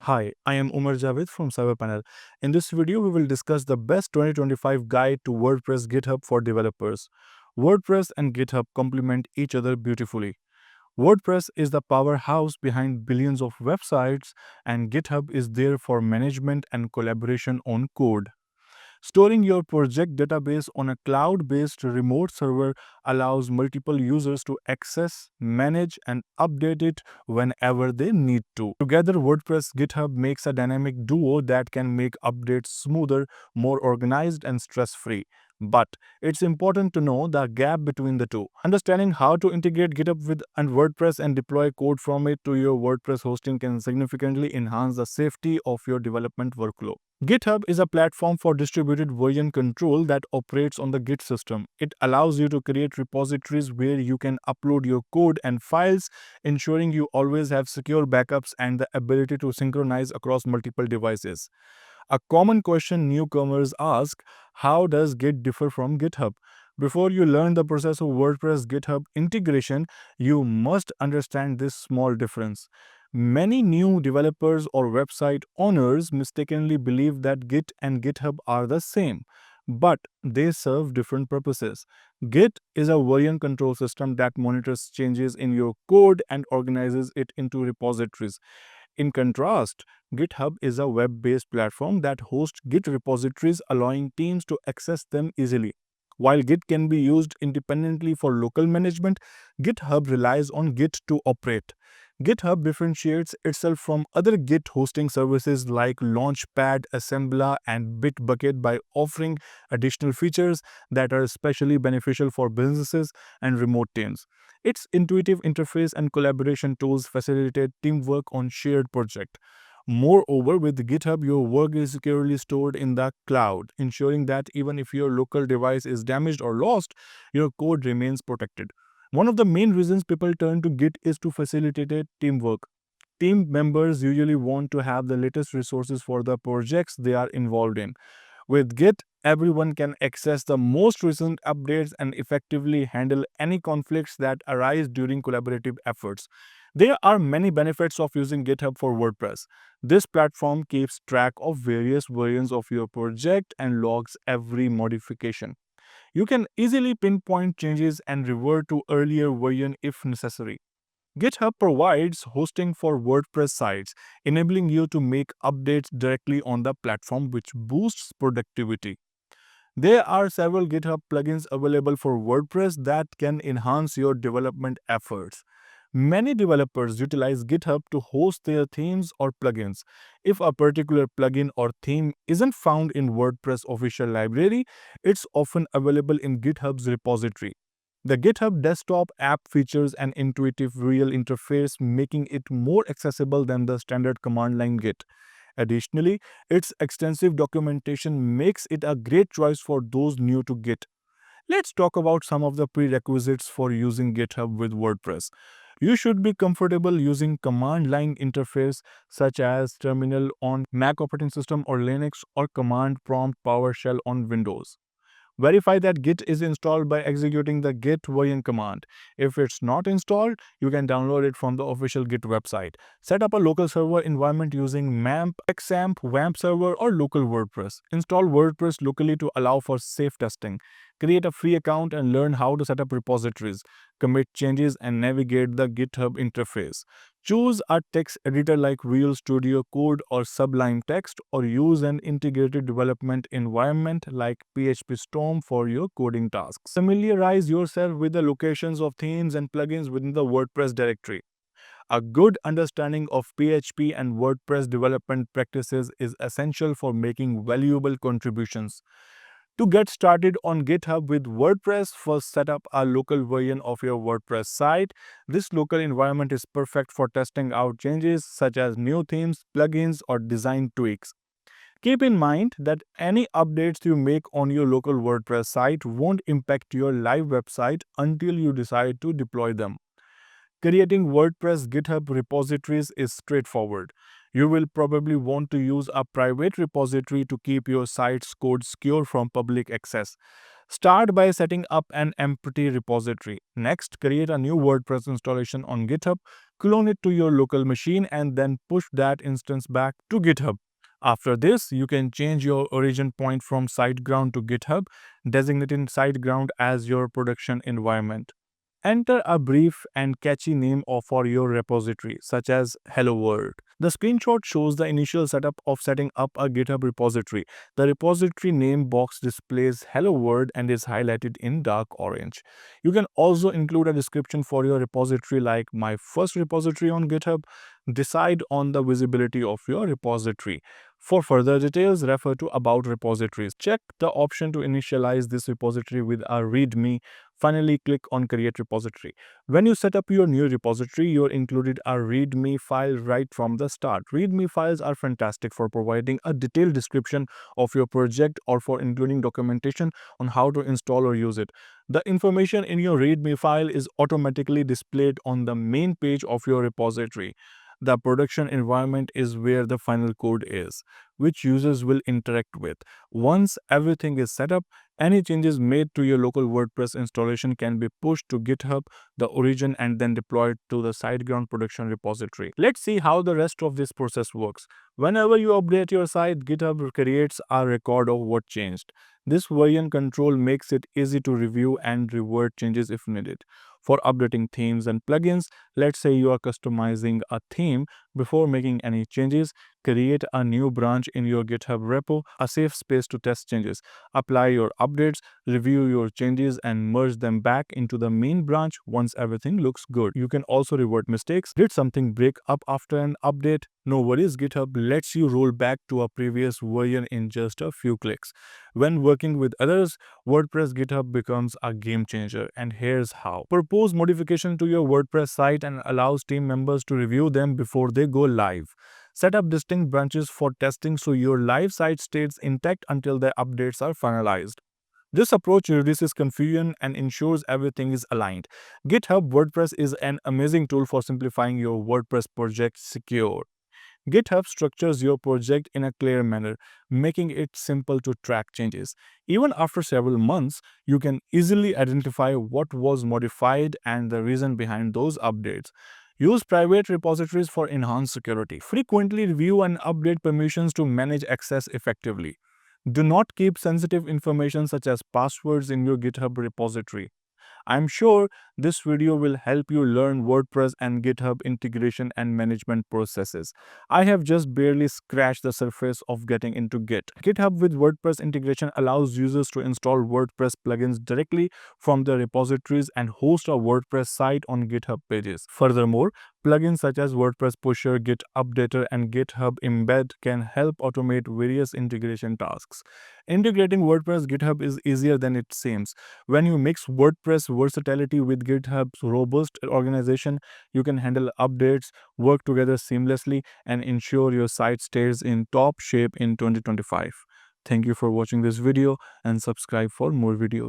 Hi, I am Umar Javed from CyberPanel. In this video, we will discuss the best 2025 guide to WordPress GitHub for developers. WordPress and GitHub complement each other beautifully. WordPress is the powerhouse behind billions of websites, and GitHub is there for management and collaboration on code. Storing your project database on a cloud based remote server allows multiple users to access, manage, and update it whenever they need to. Together, WordPress GitHub makes a dynamic duo that can make updates smoother, more organized, and stress free. But it's important to know the gap between the two. Understanding how to integrate GitHub with and WordPress and deploy code from it to your WordPress hosting can significantly enhance the safety of your development workflow. GitHub is a platform for distributed version control that operates on the Git system. It allows you to create repositories where you can upload your code and files, ensuring you always have secure backups and the ability to synchronize across multiple devices. A common question newcomers ask: how does Git differ from GitHub? Before you learn the process of WordPress GitHub integration, you must understand this small difference. Many new developers or website owners mistakenly believe that Git and GitHub are the same, but they serve different purposes. Git is a version control system that monitors changes in your code and organizes it into repositories. In contrast, GitHub is a web-based platform that hosts Git repositories, allowing teams to access them easily. While Git can be used independently for local management, GitHub relies on Git to operate. GitHub differentiates itself from other Git hosting services like Launchpad, Assembler, and Bitbucket by offering additional features that are especially beneficial for businesses and remote teams. Its intuitive interface and collaboration tools facilitate teamwork on shared projects. Moreover, with GitHub, your work is securely stored in the cloud, ensuring that even if your local device is damaged or lost, your code remains protected. One of the main reasons people turn to Git is to facilitate teamwork. Team members usually want to have the latest resources for the projects they are involved in. With Git, everyone can access the most recent updates and effectively handle any conflicts that arise during collaborative efforts. There are many benefits of using GitHub for WordPress. This platform keeps track of various versions of your project and logs every modification. You can easily pinpoint changes and revert to earlier version if necessary. GitHub provides hosting for WordPress sites, enabling you to make updates directly on the platform, which boosts productivity. There are several GitHub plugins available for WordPress that can enhance your development efforts. Many developers utilize GitHub to host their themes or plugins. If a particular plugin or theme isn't found in WordPress official library, it's often available in GitHub's repository. The GitHub desktop app features an intuitive real interface, making it more accessible than the standard command line Git. Additionally, its extensive documentation makes it a great choice for those new to Git. Let's talk about some of the prerequisites for using GitHub with WordPress. You should be comfortable using command line interface such as Terminal on Mac operating system or Linux or Command Prompt PowerShell on Windows. Verify that Git is installed by executing the git version command. If it's not installed, you can download it from the official Git website. Set up a local server environment using MAMP, XAMPP, WAMP server, or local WordPress. Install WordPress locally to allow for safe testing. Create a free account and learn how to set up repositories, commit changes, and navigate the GitHub interface. Choose a text editor like Real Studio Code or Sublime Text, or use an integrated development environment like PHP Storm for your coding tasks. Familiarize yourself with the locations of themes and plugins within the WordPress directory. A good understanding of PHP and WordPress development practices is essential for making valuable contributions. To get started on GitHub with WordPress, first set up a local version of your WordPress site. This local environment is perfect for testing out changes such as new themes, plugins, or design tweaks. Keep in mind that any updates you make on your local WordPress site won't impact your live website until you decide to deploy them. Creating WordPress GitHub repositories is straightforward. You will probably want to use a private repository to keep your site's code secure from public access. Start by setting up an empty repository. Next, create a new WordPress installation on GitHub. clone it to your local machine, and then push that instance back to GitHub. After this, you can change your origin point from SiteGround to GitHub, designating SiteGround as your production environment. Enter a brief and catchy name for your repository, such as Hello World. The screenshot shows the initial setup of setting up a GitHub repository. The repository name box displays Hello World and is highlighted in dark orange. You can also include a description for your repository like my first repository on GitHub. Decide on the visibility of your repository. For further details, refer to About Repositories. Check the option to initialize this repository with a README. Finally, click on Create Repository. When you set up your new repository, you're included a README file right from the start. README files are fantastic for providing a detailed description of your project or for including documentation on how to install or use it. The information in your README file is automatically displayed on the main page of your repository. The production environment is where the final code is, which users will interact with. Once everything is set up, any changes made to your local WordPress installation can be pushed to GitHub, the origin, and then deployed to the SiteGround production repository. Let's see how the rest of this process works. Whenever you update your site, GitHub creates a record of what changed. This version control makes it easy to review and revert changes if needed. For updating themes and plugins, let's say you are customizing a theme. Before making any changes, create a new branch in your GitHub repo, a safe space to test changes. Apply your updates, review your changes, and merge them back into the main branch once everything looks good. You can also revert mistakes. Did something break up after an update? No worries, GitHub lets you roll back to a previous version in just a few clicks. When working with others, WordPress GitHub becomes a game changer, and here's how. Propose modification to your WordPress site and allows team members to review them before they go live. Set up distinct branches for testing so your live site stays intact until the updates are finalized. This approach reduces confusion and ensures everything is aligned. GitHub WordPress is an amazing tool for simplifying your WordPress project secure. GitHub structures your project in a clear manner, making it simple to track changes. Even after several months, you can easily identify what was modified and the reason behind those updates. Use private repositories for enhanced security. Frequently review and update permissions to manage access effectively. Do not keep sensitive information such as passwords in your GitHub repository. I'm sure this video will help you learn WordPress and GitHub integration and management processes. I have just barely scratched the surface of getting into Git. GitHub with WordPress integration allows users to install WordPress plugins directly from their repositories and host a WordPress site on GitHub pages. Furthermore, plugins such as WordPress Pusher, Git Updater, and GitHub Embed can help automate various integration tasks. Integrating WordPress GitHub is easier than it seems. When you mix WordPress versatility with GitHub's robust organization, you can handle updates, work together seamlessly, and ensure your site stays in top shape in 2025. Thank you for watching this video and subscribe for more videos.